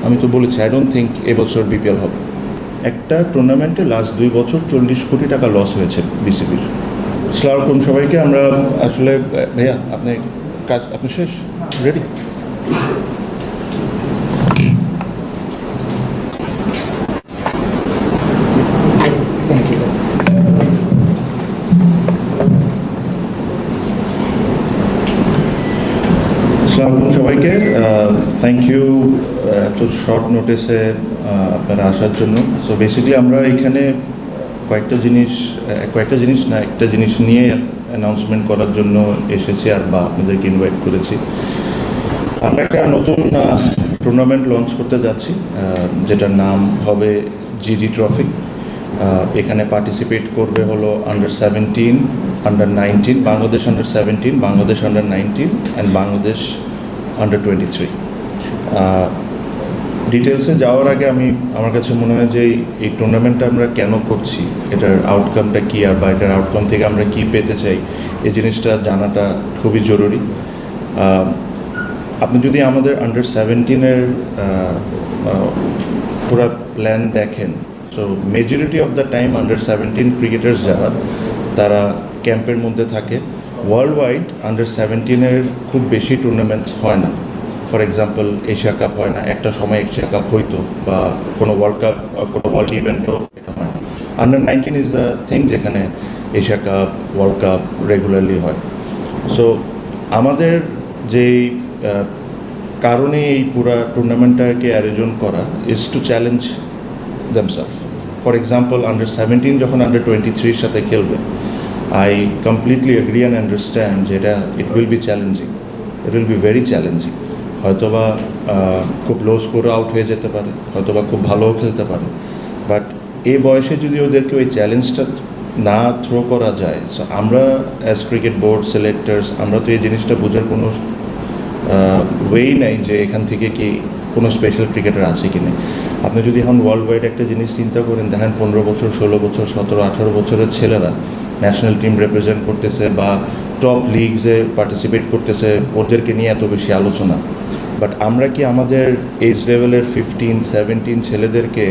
আমি তো বলেছি আই ডোন্ট থিঙ্ক এবছর বিপিএল হবে। একটা টুর্নামেন্টে লাস্ট 2 বছর 40 কোটি টাকা লস হয়েছে বিসিবির। আসসালামু আলাইকুম সবাইকে। আমরা আসলে ভাইয়া আপনি শেষ রেডি? আসসালামু আলাইকুম সবাইকে। থ্যাংক ইউ এত শর্ট নোটিসে আপনারা আসার জন্য। সো বেসিক্যালি আমরা এখানে কয়েকটা জিনিস না, একটা জিনিস নিয়ে অ্যানাউন্সমেন্ট করার জন্য এসেছি বা আপনাদেরকে ইনভাইট করেছি। আমরা একটা নতুন টুর্নামেন্ট লঞ্চ করতে যাচ্ছি, যেটার নাম হবে জিডি ট্রফি। এখানে পার্টিসিপেট করবে হলো আন্ডার-17, under-19, Bangladesh আন্ডার-17, Bangladesh under-19 and Bangladesh আন্ডার-23। ডিটেলসে যাওয়ার আগে আমার কাছে মনে হয় যে এই টুর্নামেন্টটা আমরা কেন করছি, এটার আউটকামটা কী বা এটার আউটকাম থেকে আমরা কী পেতে চাই, এই জিনিসটা জানাটা খুবই জরুরি। আপনি যদি আমাদের আন্ডার-17-এর পুরো প্ল্যান দেখেন, so majority of the time আন্ডার-17 ক্রিকেটার্স যারা, তারা ক্যাম্পের মধ্যে থাকে। ওয়ার্ল্ড ওয়াইড আন্ডার-17-এর খুব বেশি টুর্নামেন্টস হয় না। ফর এক্সাম্পল এশিয়া কাপ হয় না, একটা সময় এশিয়া কাপ হইতো, বা কোনো ওয়ার্ল্ড কাপ, কোনো ওয়ার্ল্ড ইভেন্টও এটা হয় না। আন্ডার-19 ইজ দ্য থিং যেখানে Asia cup, world cup regularly হয়। সো আমাদের যেই কারণে এই পুরা টুর্নামেন্টটাকে আয়োজন করা is to challenge themselves. For example আন্ডার-17 যখন আন্ডার-23-র সাথে খেলবে, I completely agree and understand যেটা it will be challenging, it will be very challenging. হয়তোবা খুব লো স্কোরে আউট হয়ে যেতে পারে, হয়তোবা খুব ভালোও খেলতে পারে, বাট এই বয়সে যদি ওদেরকে ওই চ্যালেঞ্জটা না থ্রো করা যায়, সো আমরা অ্যাজ ক্রিকেট বোর্ড সিলেক্টার্স, আমরা তো এই জিনিসটা বোঝার কোনো ওয়েই নাই যে এখান থেকে কি কোনো স্পেশাল ক্রিকেটার আছে কি নেই। আপনি যদি এখন ওয়ার্ল্ড ওয়াইড একটা জিনিস চিন্তা করেন, দেখেন 15 বছর, 16 বছর, 17, 18 বছরের ছেলেরা ন্যাশনাল টিম রিপ্রেজেন্ট করতেছে বা টপ লিগসে পার্টিসিপেট করতেছে, ওদেরকে নিয়ে এত বেশি আলোচনা। বাট আমরা কি আমাদের এজ লেভেলের 15, 17 ছেলেদেরকে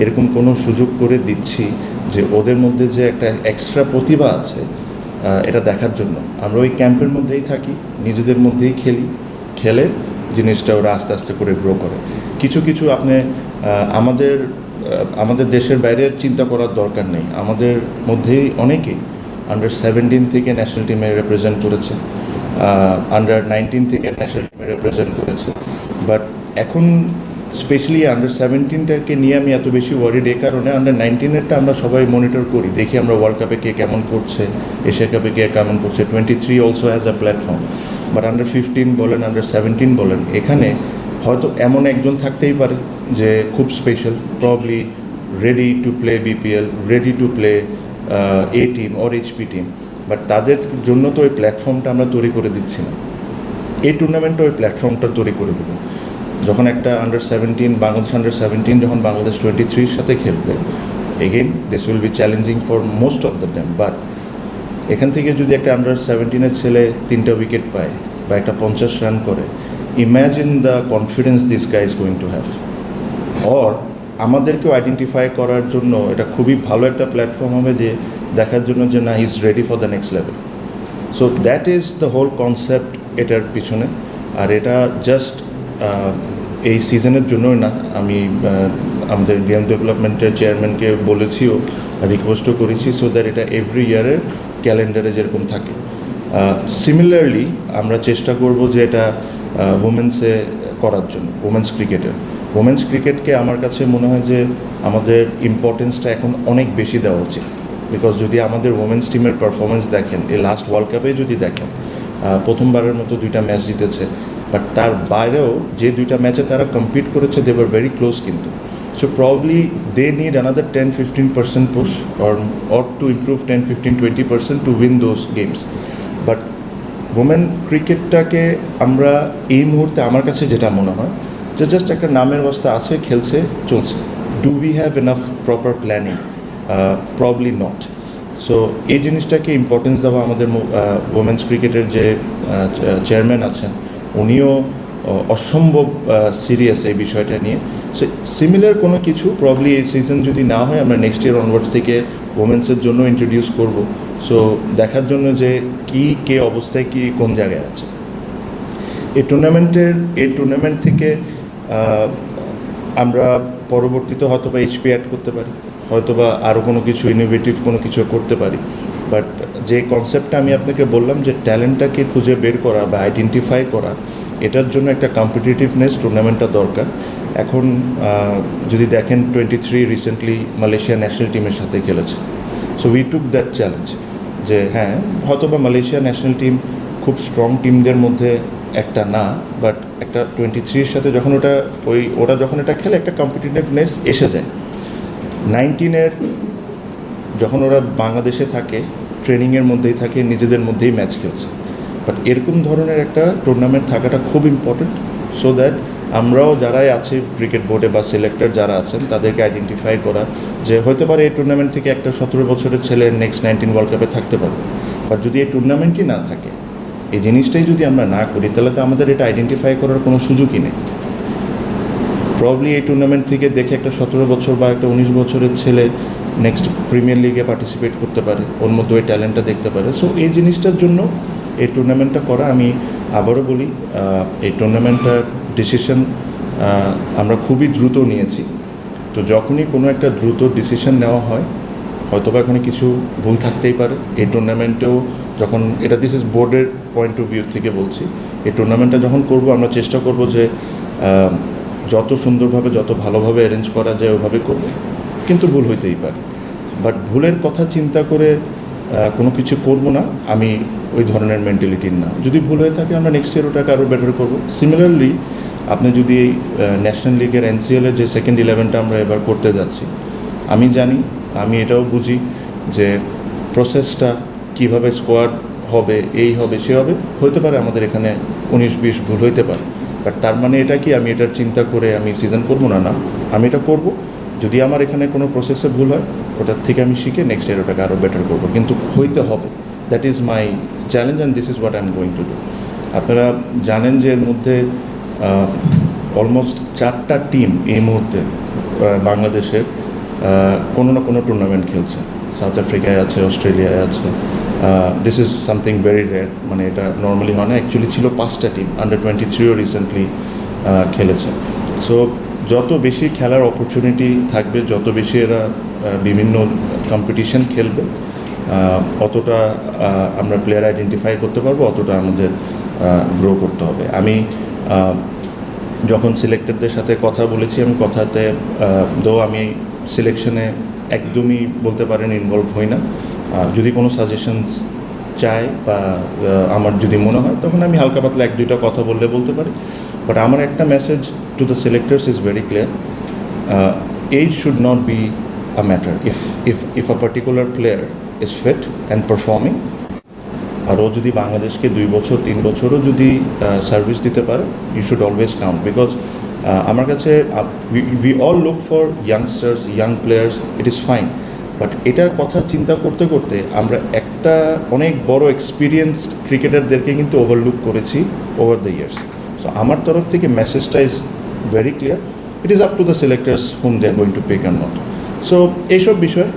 এরকম কোনো সুযোগ করে দিচ্ছি যে ওদের মধ্যে যে একটা এক্সট্রা প্রতিভা আছে এটা দেখার জন্য? আমরা ওই ক্যাম্পের মধ্যেই থাকি, নিজেদের মধ্যেই খেলে জিনিসটা ওরা আস্তে আস্তে করে গ্রো করে। কিছু আপনি আমাদের দেশের বাইরে চিন্তা করার দরকার নেই। আমাদের মধ্যেই অনেকেই আন্ডার-17 থেকে ন্যাশনাল টিমে রিপ্রেজেন্ট করেছে, আন্ডার-19 থেকে ন্যাশনাল টিমে রিপ্রেজেন্ট করেছে। বাট এখন স্পেশালি আন্ডার-17টাকে নিয়ে আমি এত বেশি ওয়ারিড এই কারণে, আন্ডার-19-এরটা আমরা সবাই মনিটর করি, দেখি আমরা ওয়ার্ল্ড কাপে কে কেমন করছে, এশিয়া কাপে কে কেমন করছে। 23 also has a platform. But under fifteen বলেন, আন্ডার-17 বলেন, এখানে হয়তো এমন একজন থাকতেই পারে যে খুব special, probably ready to play BPL, ready to play a team or HP team. But তাদের জন্য তো ওই প্ল্যাটফর্মটা আমরা তৈরি করে দিচ্ছি না। এই টুর্নামেন্টে ওই প্ল্যাটফর্মটা তৈরি করে দেবে। যখন একটা আন্ডার-17, বাংলাদেশ আন্ডার-17 যখন বাংলাদেশ 23-র সাথে খেলবে, again this will be challenging for most of the time. But এখান থেকে যদি একটা আন্ডার-17-এর ছেলে 3টা উইকেট পায় বা একটা 50 রান করে, imagine the confidence this guy is going to have. Or আমাদেরকেও আইডেন্টিফাই করার জন্য এটা খুবই ভালো একটা প্ল্যাটফর্ম হবে, যে দেখার জন্য যে না, is ready for the next level. So that is the whole concept এটার পিছনে। আর এটা জাস্ট এই সিজনের জন্যই না, আমি আমাদের গেম ডেভেলপমেন্টের চেয়ারম্যানকে বলেছিও, রিকোয়েস্টও করেছি, সো দ্যাট এটা এভরি ইয়ারের ক্যালেন্ডারে যেরকম থাকে। সিমিলারলি আমরা চেষ্টা করব যে এটা উমেন্সে করার জন্য, উমেন্স ক্রিকেটকে আমার কাছে মনে হয় যে আমাদের ইম্পর্টেন্সটা এখন অনেক বেশি দেওয়া উচিত। বিকজ যদি আমাদের উমেন্স টিমের পারফরমেন্স দেখেন, এই লাস্ট ওয়ার্ল্ড কাপে যদি দেখেন, প্রথমবারের মতো 2টা ম্যাচ জিতেছে, বাট তার বাইরেও যে 2টা ম্যাচে তারা কম্পিট করেছে, দে ওয়ার ভেরি ক্লোজ কিন্তু। So probably they need another 10-15% push or to improve 10-15-20% to win those games. But women ক্রিকেটটাকে আমরা এই মুহূর্তে, আমার কাছে যেটা মনে হয় যে জাস্ট একটা নামের অবস্থা আছে, খেলছে, চলছে। Do we have enough proper planning? Probably not. So এই জিনিসটাকে ইম্পর্টেন্স দেওয়া আমাদের ওমেন্স ক্রিকেটের যে চেয়ারম্যান আছেন, উনিও অসম্ভব সিরিয়াস এই বিষয়টা নিয়ে। সো সিমিলার কোনো কিছু প্রবলি এই সিজন যদি না হয় আমরা নেক্সট ইয়ার অনওয়ার্ডস থেকে ওমেন্সের জন্য ইন্ট্রোডিউস করব, সো দেখার জন্য যে কে অবস্থায় কোন জায়গায় আছে। এই টুর্নামেন্ট থেকে আমরা পরবর্তীতে হয়তো বা এইচপি অ্যাড করতে পারি, হয়তো বা আরও কোনো কিছু ইনোভেটিভ কোনো কিছু করতে পারি। বাট যে কনসেপ্টটা আমি আপনাকে বললাম যে ট্যালেন্টটাকে খুঁজে বের করা বা আইডেন্টিফাই করা, এটার জন্য একটা কম্পিটিটিভনেস টুর্নামেন্টটা দরকার। এখন যদি দেখেন 23 রিসেন্টলি মালয়েশিয়া ন্যাশনাল টিমের সাথে খেলেছে। So we took that challenge যে হ্যাঁ হয়তো বা মালয়েশিয়া ন্যাশনাল টিম খুব স্ট্রং টিমদের মধ্যে একটা না, বাট একটা 23-র সাথে যখন ওরা যখন এটা খেলে একটা কম্পিটিটিভনেস এসে যায়। 19-এর যখন ওরা বাংলাদেশে থাকে ট্রেনিংয়ের মধ্যেই থাকে, নিজেদের মধ্যেই ম্যাচ খেলছে। বাট এরকম ধরনের একটা টুর্নামেন্ট থাকাটা খুব ইম্পর্টেন্ট, সো দ্যাট আমরাও যারাই আছে ক্রিকেট বোর্ডে বা সিলেক্টর যারা আছেন তাদেরকে আইডেন্টিফাই করা যে হতে পারে এই টুর্নামেন্ট থেকে একটা 17 বছরের ছেলে নেক্সট 19 ওয়ার্ল্ড কাপে থাকতে পারে। বাট যদি এই টুর্নামেন্টই না থাকে, এই জিনিসটাই যদি আমরা না করি, তাহলে তো আমাদের এটা আইডেন্টিফাই করার কোনো সুযোগই নেই। প্রবলি এই টুর্নামেন্ট থেকে দেখে একটা 17 বছর বা একটা 19 বছরের ছেলে নেক্সট প্রিমিয়ার লিগে পার্টিসিপেট করতে পারে, ওর মধ্যে ওই ট্যালেন্টটা দেখতে পারে। সো এই জিনিসটার জন্য এই টুর্নামেন্টটা করা। আমি আবারও বলি, এই টুর্নামেন্টটার ডিসিশন আমরা খুবই দ্রুত নিয়েছি। তো যখনই কোনো একটা দ্রুত ডিসিশন নেওয়া হয়, হয়তো বা এখানে কিছু ভুল থাকতেই পারে। এই টুর্নামেন্টেও যখন দিস ইজ বোর্ডের পয়েন্ট অফ ভিউ থেকে বলছি, এই টুর্নামেন্টটা যখন করব আমরা চেষ্টা করব যে যত সুন্দরভাবে যত ভালোভাবে অ্যারেঞ্জ করা যায় ওভাবে করব, কিন্তু ভুল হইতেই পারে। বাট ভুলের কথা চিন্তা করে কোনো কিছু করব না, আমি ওই ধরনের মেন্টালিটির না। যদি ভুল হয়ে থাকে আমরা নেক্সট ইয়ার ওটাকে আরও বেটার করব। সিমিলারলি আপনি যদি এই ন্যাশনাল লিগের এনসিএলের যে সেকেন্ড 11টা আমরা এবার করতে যাচ্ছি, আমি জানি, আমি এটাও বুঝি যে প্রসেসটা কীভাবে স্কোয়াড হবে, এই হবে সে হবে, হতে পারে আমাদের এখানে 19-20 ভুল হইতে পারে। বাট তার মানে এটা কি আমি এটার চিন্তা করে আমি সিজন করব না? না, আমি এটা করব। যদি আমার এখানে কোনো প্রসেসে ভুল হয়, ওটার থেকে আমি শিখে নেক্সট ইয়ার ওটাকে আরও বেটার করব, কিন্তু হইতে হবে। That is my challenge and this is what I am going to do. আপনারা জানেন যে এর মধ্যে অলমোস্ট 4টা টিম এই মুহূর্তে বাংলাদেশের কোনো না কোনো টুর্নামেন্ট খেলছে। সাউথ আফ্রিকায় আছে, অস্ট্রেলিয়ায় আছে। This is something very rare, মানে এটা নর্মালি হয় না। অ্যাকচুয়ালি ছিল 5টা টিম, আন্ডার 23ও রিসেন্টলি খেলেছে। সো যত বেশি খেলার অপরচুনিটি থাকবে, যত বেশি এরা বিভিন্ন কম্পিটিশন খেলবে, অতটা আমরা প্লেয়ার আইডেন্টিফাই করতে পারবো, অতটা আমাদের গ্রো করতে হবে। আমি যখন সিলেক্টরদের সাথে কথা বলেছি, আমি কথাতে আমি সিলেকশনে একদমই বলতে পারেন ইনভলভ হই না। যদি কোনো সাজেশনস চাই বা আমার যদি মনে হয়, তখন আমি হালকা পাতলা 1-2টা কথা বলতে পারি। বাট আমার একটা message to the selectors is very clear, age should not be a matter. If a particular player is fit and performing, আর ও যদি বাংলাদেশকে 2 বছর 3 বছরও যদি সার্ভিস দিতে পারে, you should always count. Because আমার কাছে we all look for youngsters, young players, it is fine. But এটার কথা চিন্তা করতে করতে আমরা একটা অনেক বড় এক্সপিরিয়েন্সড ক্রিকেটারদেরকে কিন্তু ওভারলুক করেছি ওভার দ্য ইয়ার্স। সো আমার তরফ থেকে মেসেজটা is very clear, it is up to the selectors whom they are going to pick and not. So এইসব বিষয়,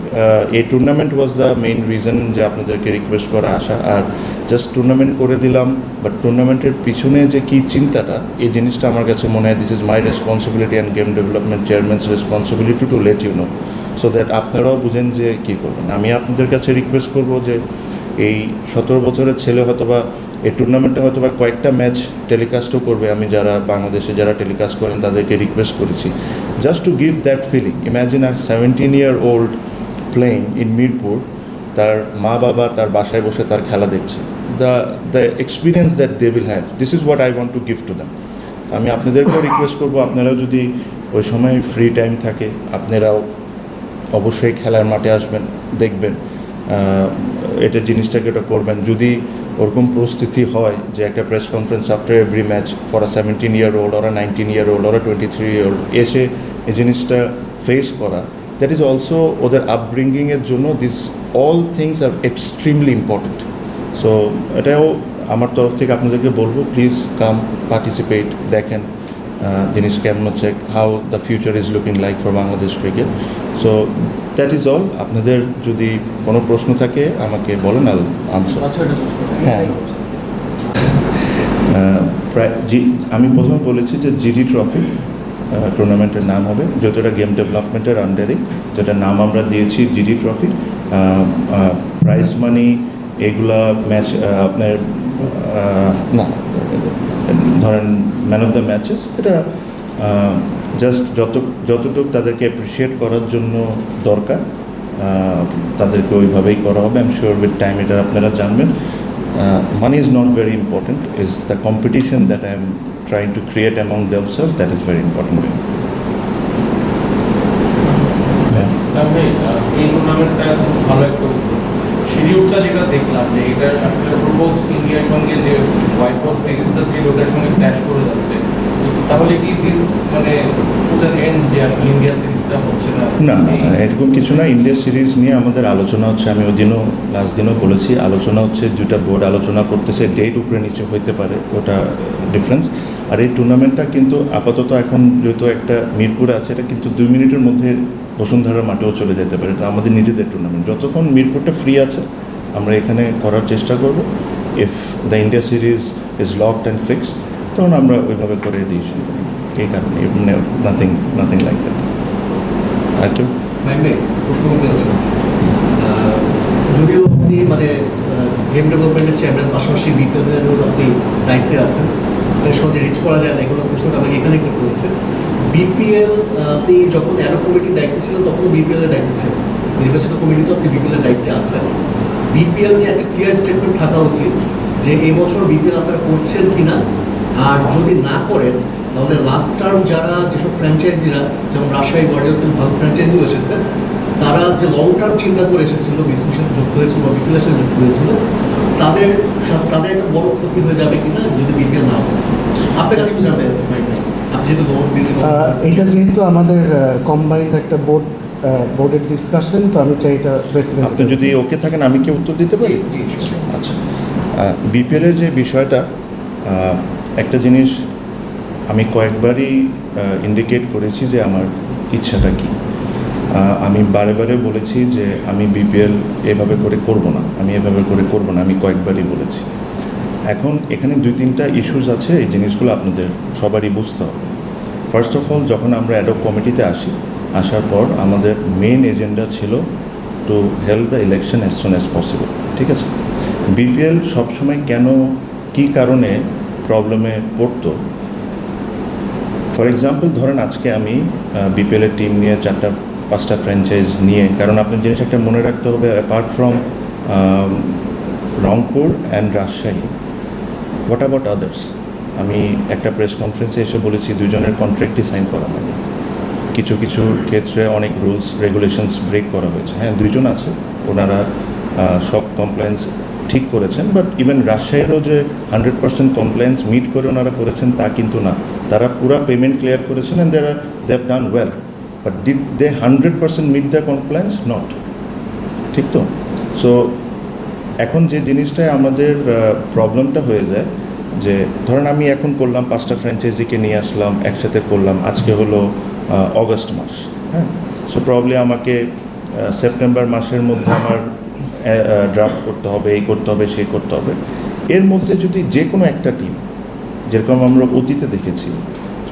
এই tournament was the main reason যে আপনাদেরকে রিকোয়েস্ট করা আসা। আর জাস্ট টুর্নামেন্ট করে দিলাম, বাট টুর্নামেন্টের পিছনে যে কী চিন্তাটা, এই জিনিসটা আমার কাছে মনে হয় this is my responsibility and game development chairman's responsibility to let you know, so that আপনারাও বুঝেন যে কী করবেন। আমি আপনাদের কাছে রিকোয়েস্ট করবো যে এই 17 বছরের ছেলে হয়তোবা এই টুর্নামেন্টে হয়তোবা কয়েকটা ম্যাচ টেলিকাস্টও করবে। আমি যারা বাংলাদেশে যারা টেলিকাস্ট করেন তাদেরকে রিকোয়েস্ট করেছি just to give that feeling. Imagine আর 17-year-old প্লেয়িং ইন মিরপুর, তার মা বাবা তার বাসায় বসে তার খেলা দেখছে। The experience that they will have, this is what I want to give to them. আমি আপনাদেরকেও রিকোয়েস্ট করবো, আপনারাও যদি ওই সময় ফ্রি টাইম থাকে, আপনারাও অবশ্যই খেলার মাঠে আসবেন, দেখবেন, এটা জিনিসটাকে এটা করবেন। যদি ওরকম পরিস্থিতি হয় যে একটা press conference after every match for a 17-year-old or a 19-year-old or a 23-year-old এসে এই জিনিসটা ফেস করা, দ্যাট ইজ অলসো ওদের আপব্রিঙ্গিংয়ের জন্য this all things are extremely important. So এটাও আমার তরফ থেকে আপনাদেরকে বলবো, প্লিজ কাম পার্টিসিপেট, দেখেন জিনিস কেমন হচ্ছে, how the future is looking like for Bangladesh cricket. So that is all. আপনাদের যদি কোনো প্রশ্ন থাকে আমাকে বলেন, আল আনসার। হ্যাঁ, আমি প্রথমে বলেছি যে জিডি ট্রফি টুর্নামেন্টের নাম হবে, যেহেতু এটা গেম ডেভেলপমেন্টের আন্ডারে, যেটার নাম আমরা দিয়েছি জিডি ট্রফি। প্রাইজ মানি এগুলা ম্যাচ আপনার না, ধরেন ম্যান অফ দ্য ম্যাচেস, এটা জাস্ট যতটুকু তাদেরকে অ্যাপ্রিসিয়েট করার জন্য দরকার তাদেরকে ওইভাবেই করা হবে। I am sure with time এটা আপনারা জানবেন। Money is not very important. It's the competition that I am trying to create among themselves that is very important. এই টুর্নামেন্টটা ভালো একটা শিডিউলটা যেটা দেখলাম যে এটা আসলে প্রপোজ ইন্ডিয়ার সঙ্গে যে হোয়াইট বক্স সিরিজটা ছিল ওটার সঙ্গে ক্ল্যাশ করে যাচ্ছে, তাহলে কি দিস মানে এন্ড যে আসলে ইন্ডিয়া সিরিজটা হচ্ছে না? না, এরকম কিছু না। ইন্ডিয়া সিরিজ নিয়ে আমাদের আলোচনা হচ্ছে, আমি ওই দিনও লাস্ট দিনও বলেছি, আলোচনা হচ্ছে, দুটা বোর্ড আলোচনা করতেছে, ডেট উপরে নিচে হইতে পারে, ওটা ডিফারেন্স। আর এই টুর্নামেন্টটা কিন্তু আপাতত এখন যেহেতু একটা মিরপুরে আছে, এটা কিন্তু 2 মিনিটের মধ্যে বসুন্ধরার মাঠেও চলে যেতে পারে। এটা আমাদের নিজেদের টুর্নামেন্ট, যতক্ষণ মিরপুরটা ফ্রি আছে আমরা এখানে করার চেষ্টা করব। If the India series is locked and fixed, তখন আমরা ওইভাবে করে ডিসিশন করি। এই কারণে নাথিং লাইক দ্যাট। আর কেউ প্রশ্ন করতে আছেন? যদিও আপনি মানে গেম ডেভেলপমেন্টের চেয়ারম্যান, পাশাপাশি বিপিএলেরও আপনি দায়িত্বে আছেন, তাই সহজে রিচ করা যায় না, এগুলো প্রশ্নটা আমাকে এখানে করতে হচ্ছে। বিপিএল আপনি যখন অ্যাডো কমিটির দায়িত্বে ছিলেন তখনও বিপিএলের দায়িত্বে ছিলেন, নির্বাচিত কমিটিতে আপনি বিপিএলের দায়িত্বে আছেন। বিপিএল নিয়ে একটা ক্লিয়ার স্টেটমেন্ট থাকা উচিত যে এই বছর বিপিএল আপনারা করছেন কি না, আর যদি না করেন তাহলে লাস্ট টার্ম যারা যেসব ফ্র্যাঞ্চাইজিরা, যেমন রাজশাহী ওয়ারিয়র্স কিন্তু ভালো ফ্র্যাঞ্চাইজিও এসেছে, তারা যে লং টার্ম চিন্তা করে এসেছিল, বিসিবির সাথে যুক্ত হয়েছিল বা বিপিএলের সাথে যুক্ত হয়েছিল, তাদের একটা বড় ক্ষতি হয়ে যাবে কিনা যদি বিপিএল না হয়। আপনার কাছে একটু জানতে চাচ্ছি ভাই, আপনি যেহেতু এটা যেহেতু আমাদের কম্বাইন্ড একটা বোর্ডের ডিসকাশন, তো আমি চাই এটা প্রেসিডেন্ট। আপনি যদি ওকে থাকেন আমি কি উত্তর দিতে পারি? আচ্ছা, বিপিএলের যে বিষয়টা, একটা জিনিস আমি কয়েকবারই ইন্ডিকেট করেছি যে আমার ইচ্ছাটা কী। আমি বারে বারে বলেছি যে আমি বিপিএল এভাবে করে করব না, আমি কয়েকবারই বলেছি। এখন এখানে 2-3টা ইস্যুস আছে, এই জিনিসগুলো আপনাদের সবারই বুঝতে হবে। ফার্স্ট অফ অল, যখন আমরা অ্যাডক কমিটিতে আসার পর আমাদের মেন এজেন্ডা ছিল to help the election as soon as possible. ঠিক আছে, বিপিএল সবসময় কেন, কী কারণে প্রবলেমে পড়তো। ফর এক্সাম্পল, ধরেন আজকে আমি বিপিএলের টিম নিয়ে 4-5টা ফ্র্যাঞ্চাইজ নিয়ে, কারণ আপনার জিনিস একটা মনে রাখতে হবে, apart from Rangpur and Rajshahi, what about others. আমি একটা প্রেস কনফারেন্সে এসে বলেছি 2জনের কন্ট্রাক্টই সাইন করা হয়নি, কিছু ক্ষেত্রে অনেক রুলস রেগুলেশনস ব্রেক করা হয়েছে। হ্যাঁ, 2জন আছে, ওনারা সব কমপ্লায়েন্স ঠিক করেছেন, বাট ইভেন রাজশাহীরও যে 100% কমপ্লায়েন্স মিট করে ওনারা করেছেন তা কিন্তু না। তারা পুরো পেমেন্ট ক্লিয়ার করেছেন and they have done well, but did they 100% meet the compliance? Not. ঠিক তো? সো এখন যে জিনিসটায় আমাদের প্রবলেমটা হয়ে যায়, যে ধরেন আমি এখন করলাম 5টা ফ্র্যাঞ্চাইজিকে নিয়ে আসলাম, একসাথে করলাম, আজকে হলো অগস্ট মাস। হ্যাঁ, সো প্রবলি আমাকে সেপ্টেম্বর মাসের মধ্যে আমার ড্রাফট করতে হবে, এই করতে হবে, সেই করতে হবে। এর মধ্যে যদি যে কোনো একটা টিম, যেরকম আমরা অতীতে দেখেছি,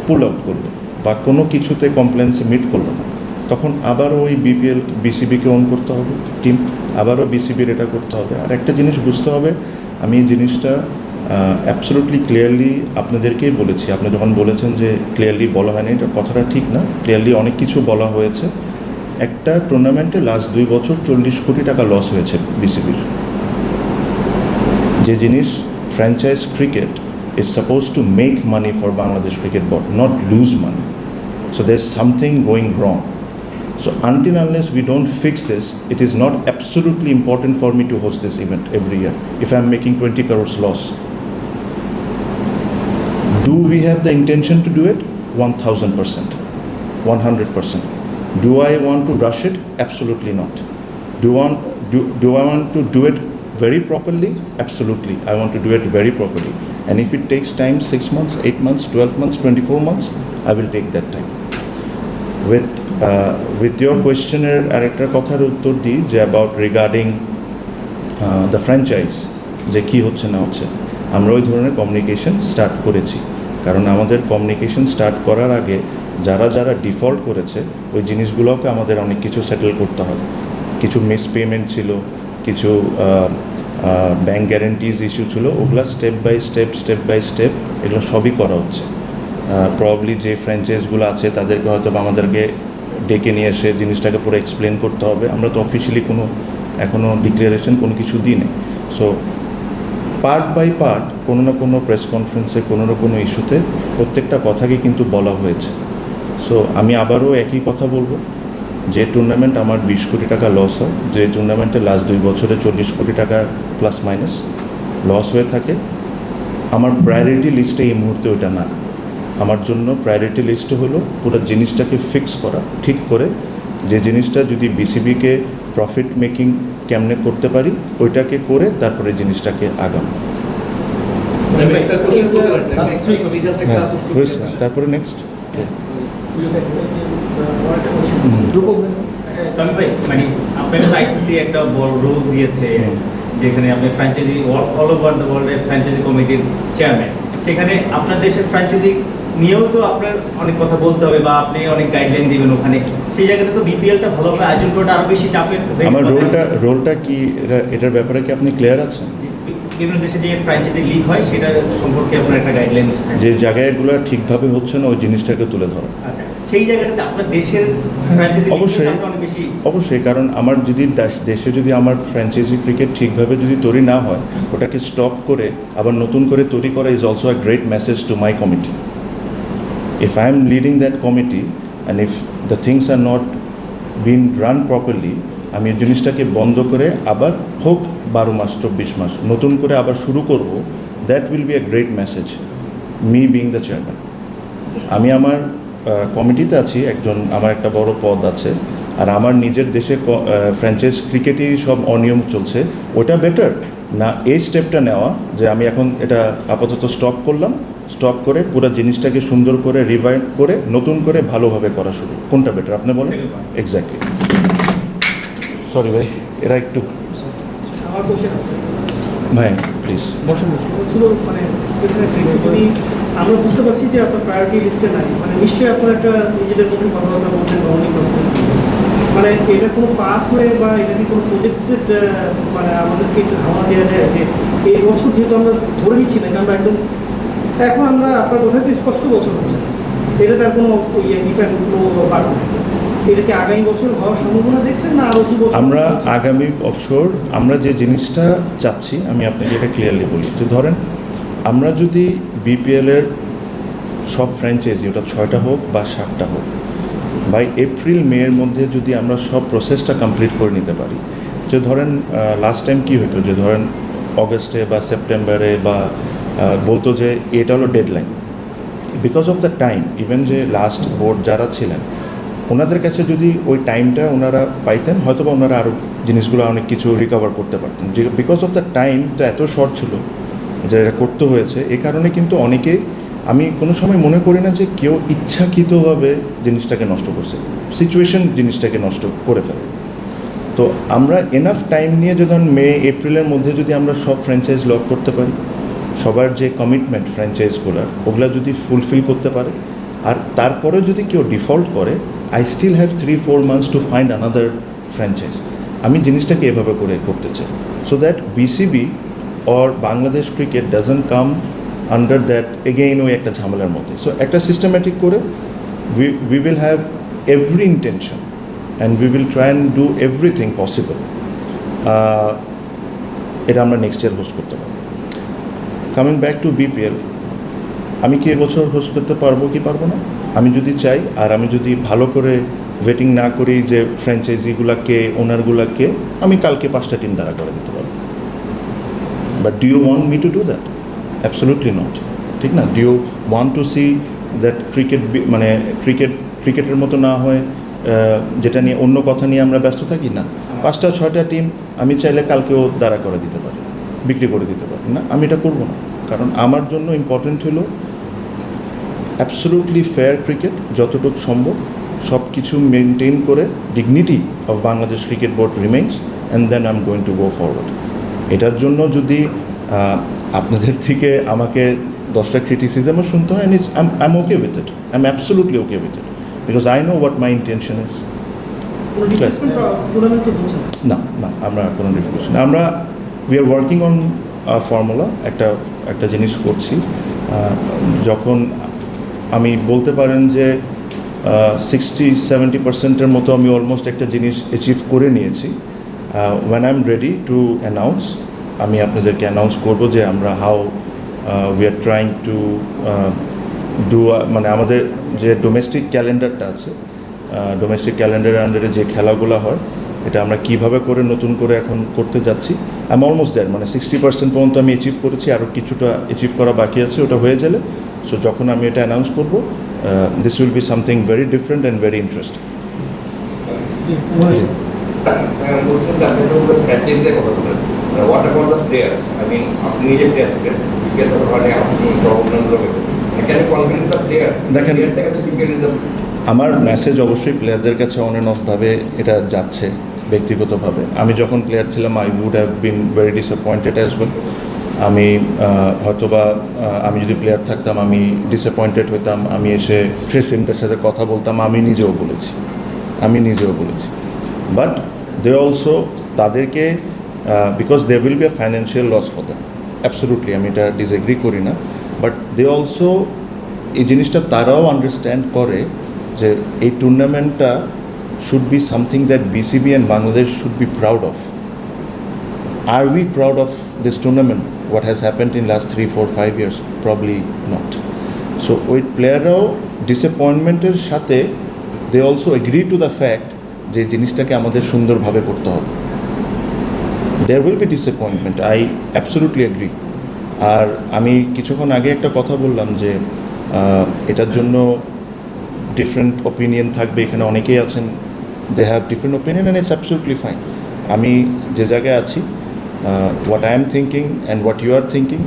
পুল আউট করলো বা কোনো কিছুতে কমপ্লেন্সে মিট করলো না, তখন আবারও ওই বিসিবিকে অন করতে হবে টিম, আবারও বিসিবির এটা করতে হবে। আর একটা জিনিস বুঝতে হবে, আমি এই জিনিসটা অ্যাবসলিউটলি ক্লিয়ারলি আপনাদেরকেই বলেছি। আপনি যখন বলেছেন যে ক্লিয়ারলি বলা হয়নি, এটা কথাটা ঠিক না, ক্লিয়ারলি অনেক কিছু বলা হয়েছে। একটা টুর্নামেন্টে লাস্ট 2 বছর 40 কোটি টাকা লস হয়েছে বিসিবির। যে জিনিস franchise cricket is supposed to make money for Bangladesh Cricket Board, not lose money. So there's something going wrong. So until unless we don't fix this, it is not absolutely important for me to host this event every year if I'm making 20 crores loss. Do we have the intention to do it? 1000%, 100%. Do I want to rush it? Absolutely not. Do I want to do it very properly, absolutely. I want to do it very properly. And if it takes time, 6 months, 8 months, 12 months, 24 months, I will take that time. With your questionের আরেকটা কথার উত্তর দিই যে about regarding the franchise যে কী হচ্ছে না হচ্ছে, আমরা ওই ধরনের কমিউনিকেশন স্টার্ট করেছি। কারণ আমাদের কমিউনিকেশন স্টার্ট করার আগে যারা যারা ডিফল্ট করেছে ওই জিনিসগুলোকে আমাদের অনেক কিছু সেটেল করতে হয়। কিছু মিস পেমেন্ট ছিল, কিছু ব্যাঙ্ক গ্যারেন্টিজ ইস্যু ছিল, ওগুলো স্টেপ বাই স্টেপ এগুলো সবই করা হচ্ছে। প্রবলি যে ফ্র্যাঞ্চাইজগুলো আছে তাদেরকে হয়তো আমাদেরকে ডেকে নিয়ে এসে জিনিসটাকে পুরো এক্সপ্লেন করতে হবে। আমরা তো অফিসিয়ালি কোনো এখনও ডিক্লারেশন কোনো কিছু দিই নেই। সো পার্ট বাই পার্ট কোনো না কোনো প্রেস কনফারেন্সে কোনো না কোনো ইস্যুতে প্রত্যেকটা কথাকে কিন্তু বলা হয়েছে। সো আমি আবারও একই কথা বলবো, যে টুর্নামেন্ট আমার 20 কোটি টাকা লস হয়, যে টুর্নামেন্টে লাস্ট 2 বছরে 40 কোটি টাকা প্লাস মাইনাস লস হয়ে থাকে, আমার প্রায়োরিটি লিস্টে এই মুহূর্তে ওইটা না। আমার জন্য প্রায়োরিটি লিস্টে হলো পুরো জিনিসটাকে ফিক্স করা, ঠিক করে যে জিনিসটা যদি বিসিবিকে প্রফিট মেকিং কেমনে করতে পারি ওইটাকে করে তারপরে জিনিসটাকে আগাম। একটা কোশ্চেন করতে পারেন, আমি জাস্ট একটা প্রশ্ন হয়েছে, তারপরে নেক্সট। তবে ভাই মানে আপনাদের আইসিসি একটা বড় রোল দিয়েছে, যেখানে আপনি ফ্র্যাঞ্চাইজি অল ওভার দ্য ওয়ার্ল্ডের ফ্র্যাঞ্চাইজি কমিটির চেয়ারম্যান, সেখানে আপনার দেশের ফ্র্যাঞ্চাইজি নিয়েও তো আপনার অনেক কথা বলতে হবে বা আপনি অনেক গাইডলাইন দিবেন ওখানে। সেই জায়গাটা তো বিপিএলটা ভালোভাবে আয়োজন করাটা আরো বেশি চাপের। আমার রোলটা কি, এটার ব্যাপারে কি আপনি ক্লিয়ার আছেন? বিভিন্ন দেশে যে ফ্র্যাঞ্চাইজি লিগ হয় সেটা সম্পর্কে আপনার একটা গাইডলাইন, যে জায়গাগুলো ঠিকভাবে হচ্ছে না ওই জিনিসটাকে তুলে ধরা। আচ্ছা সেই জায়গাটাতে আপনার দেশের ফ্র্যাঞ্চাইজি অবশ্যই, কারণ আমার যদি দেশে যদি আমার ফ্র্যাঞ্চাইজি ক্রিকেট ঠিকভাবে যদি তৈরি না হয়, ওটাকে স্টপ করে আবার নতুন করে তৈরি করা is also a great message to my committee. If I am leading that committee and if the things are not being run properly, আমি এই জিনিসটাকে বন্ধ করে আবার হোক 12 মাস 24 মাস নতুন করে আবার শুরু করব, that will be a great message, me being the chairman. আমি আমার কমিটিতে আছি, আমার একটা বড় পদ আছে, আর আমার নিজের দেশে ফ্র্যাঞ্চাইজ ক্রিকেটই সব অনিয়ম চলছে, ওটা বেটার না এই স্টেপটা নেওয়া যে আমি এখন এটা আপাতত স্টপ করে পুরো জিনিসটাকে সুন্দর করে রিভাইভ করে নতুন করে ভালোভাবে করা শুরু, কোনটা বেটার আপনি বলেন? এক্স্যাক্টলি। সরি ভাই, এরা একটু আমার কোশ্চেন আছে ভাই প্লিজ ছিল, মানে যদি আমরা বুঝতে পারছি যে আপনার প্রায়োরিটি লিস্টে নাই, মানে নিশ্চয়ই আপনার একটা নিজেদের মধ্যে কথাবার্তা বলছেন বা অনেক মানে এটা কোনো পাথ হয়ে বা এটা কি কোনো প্রজেক্টেড মানে আমাদেরকে একটু ধারণা দেওয়া যায় যে এই বছর যেহেতু আমরা ধরে নিচ্ছি না, আমরা একদম এখন আমরা আপনার কথাতে স্পষ্ট বছর হচ্ছে এটা তার কোনো ডিফারেন্ট কোনো বাড়বে না, এটা কি আগামী বছর হওয়ার সম্ভাবনা দেখছেন না আরও 2 বছর? আমরা আগামী বছর আমরা যে জিনিসটা চাচ্ছি, আমি আপনাকে এটা ক্লিয়ারলি বলি যে ধরেন আমরা যদি বিপিএলের সব ফ্র্যাঞ্চাইজি ওটা 6টা হোক বা 7টা হোক, বাই এপ্রিল মের মধ্যে যদি আমরা সব প্রসেসটা কমপ্লিট করে নিতে পারি, যে ধরেন লাস্ট টাইম কী হতো, যে ধরেন অগস্টে বা সেপ্টেম্বরে বা বলতো যে এটা হলো deadline, because of the time, even যে লাস্ট বোর্ড যারা ছিলেন ওনাদের কাছে যদি ওই টাইমটা ওনারা পাইতেন, হয়তো বা ওনারা আরও জিনিসগুলো অনেক কিছু রিকভার করতে পারতেন। যে বিকজ অফ দ্য টাইম তো এত শর্ট ছিল যে এটা করতে হয়েছে, এই কারণে কিন্তু অনেকে, আমি কোনো সময় মনে করি না যে কেউ ইচ্ছাকৃতভাবে জিনিসটাকে নষ্ট করছে, সিচুয়েশন জিনিসটাকে নষ্ট করে ফেলে। তো আমরা এনাফ টাইম নিয়ে যদি মে এপ্রিলের মধ্যে যদি আমরা সব ফ্র্যাঞ্চাইজ লক করতে পারি, সবার যে কমিটমেন্ট ফ্র্যাঞ্চাইজগুলোর ওগুলা যদি ফুলফিল করতে পারে, আর তারপরে যদি কেউ ডিফল্ট করে, I still have 3-4 months to find another franchise. আমি জিনিসটাকে এভাবে করে করতে চাই, so that BCB or Bangladesh cricket doesn't come under that again ওই একটা ঝামেলার মধ্যে। সো একটা সিস্টেম্যাটিক করে we will have every intention and we will try and do everything possible এটা আমরা নেক্সট ইয়ার হোস্ট করতে পারি। কামিং ব্যাক টু বিপিএল, আমি কি এবছর হোস্ট করতে পারবো কি পারবো না, আমি যদি চাই আর আমি যদি ভালো করে ওয়েটিং না করি যে ফ্র্যাঞ্চাইজিগুলোকে ওনারগুলোকে, আমি কালকে 5টা টিম দ্বারা করে দিতে পারবো। But do you want me to do that? Absolutely not, ঠিক না? Do you want to see that cricket মানে ক্রিকেটের মতো না হয় যেটা নিয়ে অন্য কথা নিয়ে আমরা ব্যস্ত থাকি না, 5-6টা টিম আমি চাইলে কালকেও দাঁড়া করে দিতে পারি, বিক্রি করে দিতে পারি না, আমি এটা করবো না। কারণ আমার জন্য ইম্পর্টেন্ট হলো অ্যাবসলুটলি ফেয়ার ক্রিকেট, যতটুকু সম্ভব সব কিছু মেনটেন করে dignity of Bangladesh cricket board remains, and then I am going to go forward. এটার জন্য যদি আপনাদের থেকে আমাকে 10টা ক্রিটিসিজমও শুনতে হয়, I am okay with it, I am absolutely okay with it, because I know what my intention is. কোনো রিপ্লেসমেন্ট টুর্নামেন্ট তো হচ্ছে না। না, আমরা কোনো রিফিউশন, আমরা we are working on formula, একটা জিনিস করছি। যখন আমি বলতে পারেন যে 60-70% মতো আমি অলমোস্ট একটা জিনিস অ্যাচিভ করে নিয়েছি। When I am ready to announce, আমি আপনাদেরকে অ্যানাউন্স করব যে আমরা how we are trying to do, মানে আমাদের যে ডোমেস্টিক ক্যালেন্ডারটা আছে, ডোমেস্টিক ক্যালেন্ডারের আন্ডারে যে খেলাগুলো হয়, এটা আমরা কিভাবে করে নতুন করে এখন করতে যাচ্ছি। আই এম অলমোস্ট দেয়ার, মানে 60% পর্যন্ত আমি অ্যাচিভ করেছি, আরও কিছুটা অ্যাচিভ করা বাকি আছে, ওটা হয়ে গেলে সো যখন আমি এটা অ্যানাউন্স করব, this will be something very different and very interesting. What about the players? I mean, আপনি নিজে প্লেয়ার ছিলেন, ক্রিকেট মানে আপনি professional can you convince the player? দেখেন, ক্রিকেট ইজ আমার মেসেজ অবশ্যই প্লেয়ারদের কাছে অন অ্যান্ড অফভাবে এটা যাচ্ছে ব্যক্তিগতভাবে। আমি যখন প্লেয়ার ছিলাম I would have been very disappointed as well. আমি হয়তোবা আমি যদি প্লেয়ার থাকতাম আমি ডিসঅ্যাপয়েন্টেড হইতাম, আমি এসে প্রেসিডেন্টের সাথে কথা বলতাম, আমি নিজেও বলেছি। বাট দে অলসো, তাদেরকে because they will be a financial loss for them, absolutely আমি এটা ডিসএগ্রি করি না, বাট দে অলসো এই জিনিসটা তারাও আন্ডারস্ট্যান্ড করে যে এই টুর্নামেন্টটা should be something that BCB and Bangladesh should be proud of. Are we proud of this tournament? What has happened in last 3-4-5 years? Probably not. So ওই প্লেয়াররাও ডিসঅ্যাপয়েন্টমেন্টের সাথে they also agree to the fact যে জিনিসটাকে আমাদের সুন্দরভাবে করতে হবে। There will be disappointment, I absolutely agree. আর আমি কিছুক্ষণ আগে একটা কথা বললাম যে এটার জন্য ডিফারেন্ট ওপিনিয়ন থাকবে, এখানে অনেকেই আছেন, they have different opinion and it's absolutely fine. আমি যে জায়গায় আছি, what I am thinking and what you are thinking,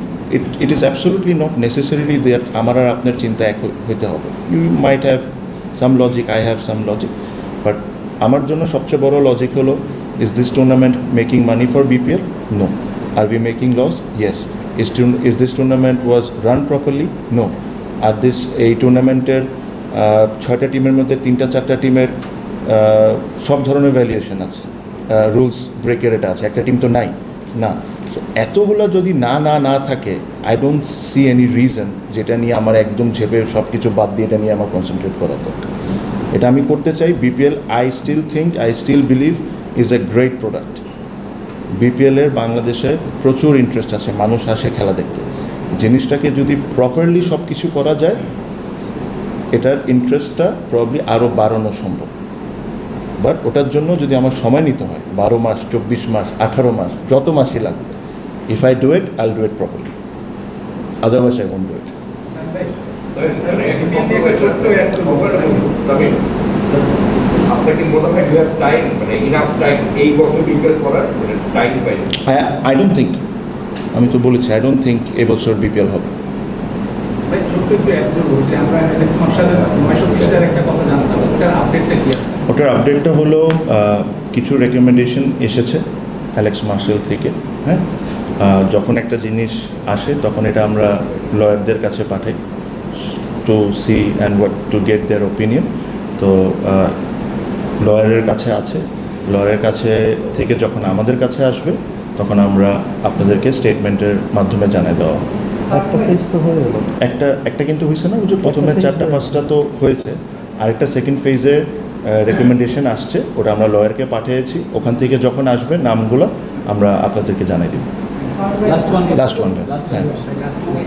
it is absolutely not necessarily that আমার আর আপনার চিন্তা এক হইতে হবে। You might have some logic, I have some logic, but আমার জন্য সবচেয়ে বড় লজিক হলো, is this tournament making money for BPL? No. Are we making loss? Yes. Is this tournament was run properly? No. Are this এই টুর্নামেন্টের 6টা টিমের মধ্যে 3-4টা টিমের সব ধরনের ভ্যালুয়েশন আছে, রুলস ব্রেকের এটা আছে, একটা টিম তো নাই না। সো এতগুলো যদি না থাকে, I don't see any reason যেটা নিয়ে আমার একদম ঝেপে সব কিছু বাদ দিয়ে এটা নিয়ে আমার কনসেন্ট্রেট করা দরকার। এটা আমি করতে চাই। BPL I still believe is a great product. বিপিএলের বাংলাদেশে প্রচুর ইন্টারেস্ট আছে, মানুষ আসে খেলা দেখতে। জিনিসটাকে যদি প্রপারলি সব কিছু করা যায়, এটার ইন্টারেস্টটা প্রবলি আরও বাড়ানো সম্ভব। বাট ওটার জন্য যদি আমার সময় নিতে হয় 12 মাস, 24 মাস, 18 মাস, যত মাসই লাগবে, if I do it, I will do it properly, otherwise I won't do it. আপনাকে মনে হয় ইউ হ্যাভ টাইম, মানে ইনাফ টাইম এই বছর বিপিএল করার time pi? I don't think, আমি তো বলেছি আই ডোন্ট থিঙ্ক এবছর বিপিএল হবে। ভাই ছোট্ট একটু অ্যাড করবো যে আমরা অ্যালেক্স মার্শালের 920টার একটা কথা জানতাম, ওটার আপডেটটা কি? ওটার আপডেটটা হলো কিছু রেকমেন্ডেশন এসেছে অ্যালেক্স মার্শাল থেকে। হ্যাঁ, যখন একটা জিনিস আসে তখন এটা আমরা লয়ারদের কাছে পাঠাই to see and what to get their opinion. তো লয়ারের কাছে আছে, লয়ারের কাছে থেকে যখন আমাদের কাছে আসবে তখন আমরা আপনাদেরকে স্টেটমেন্টের মাধ্যমে জানিয়ে দেওয়া হবে। একটা ফেজ তো হয়ে গেল, একটা কিন্তু হয়েছে না, ওই যে প্রথমে 4টা-5টা তো হয়েছে, আরেকটা সেকেন্ড ফেজে রেকমেন্ডেশন আসছে, ওটা আমরা লয়ারকে পাঠিয়েছি। ওখান থেকে যখন আসবে নামগুলো আমরা আপনাদেরকে জানিয়ে দেব। লাস্ট ওয়ান হ্যাঁ।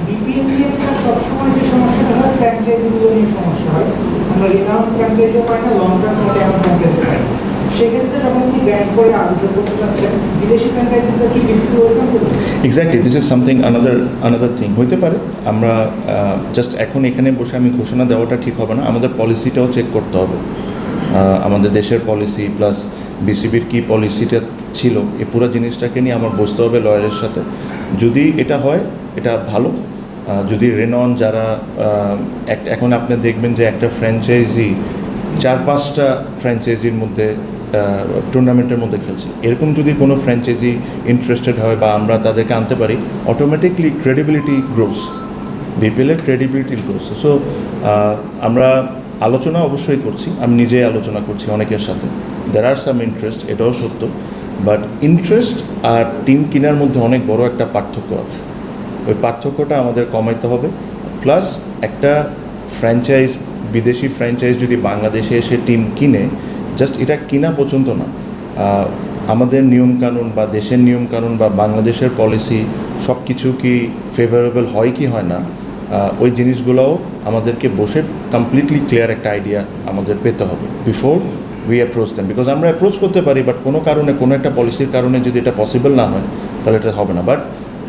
বিপিএল নিয়ে সবসময় যে সমস্যাটা হয়, ফ্র্যাঞ্চাইজিগুলো নিয়ে সমস্যা হয়। আমরা রিনাউন্ড ফ্র্যাঞ্চাইজিও পাই না, লং টার্ম রিনাউন্ড ফ্র্যাঞ্চাইজি পাই না। সেক্ষেত্রে যখন আপনি গ্র্যান্ড করে আলোচনা করতে চাচ্ছেন, বিদেশি ফ্র্যাঞ্চাইজিটা কি বেসিক্যালি ওয়েলকাম করবে? Exactly, this is something another thing হইতে পারে। আমরা জাস্ট এখন এখানে বসে আমি ঘোষণা দেওয়াটা ঠিক হবে না, আমাদের পলিসিটাও চেক করতে হবে। আমাদের দেশের পলিসি প্লাস বিসিবির কী পলিসিটা ছিল এই পুরো জিনিসটাকে নিয়ে আমার বসতে হবে লয়ারের সাথে। যদি এটা হয় এটা ভালো, যদি রেনন যারা এখন আপনি দেখবেন যে একটা ফ্র্যাঞ্চাইজি 4-5টা ফ্র্যাঞ্চাইজির মধ্যে টুর্নামেন্টের মধ্যে খেলছে, এরকম যদি কোনো ফ্র্যাঞ্চাইজি ইন্টারেস্টেড হয় বা আমরা তাদেরকে আনতে পারি, অটোমেটিকলি ক্রেডিবিলিটি গ্রোস, বিপিএলের ক্রেডিবিলিটি গ্রোস। সো আমরা আলোচনা অবশ্যই করছি, আমি নিজেই আলোচনা করছি অনেকের সাথে। দের আর সাম ইন্টারেস্ট, এটাও সত্য, বাট ইন্টারেস্ট আর টিম কেনার মধ্যে অনেক বড় একটা পার্থক্য আছে। ওই পার্থক্যটা আমাদের কমাইতে হবে। প্লাস একটা ফ্র্যাঞ্চাইজ, বিদেশি ফ্র্যাঞ্চাইজ যদি বাংলাদেশে এসে টিম কিনে, জাস্ট এটা কিনা পর্যন্ত না, আমাদের নিয়মকানুন বা দেশের নিয়মকানুন বা বাংলাদেশের পলিসি সব কিছু কি ফেভারেবল হয় কি হয় না, ওই জিনিসগুলোও আমাদেরকে বসে কমপ্লিটলি ক্লিয়ার একটা আইডিয়া আমাদের পেতে হবে before we approach them. Because আমরা অ্যাপ্রোচ করতে পারি, বাট কোনো কারণে কোনো একটা পলিসির কারণে যদি এটা পসিবল না হয় তাহলে এটা হবে না। বাট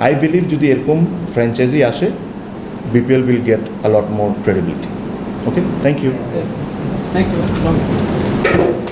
আই বিলিভ যদি এরকম ফ্র্যাঞ্চাইজি আসে, BPL will get a lot more credibility. Okay, thank you. Thank you.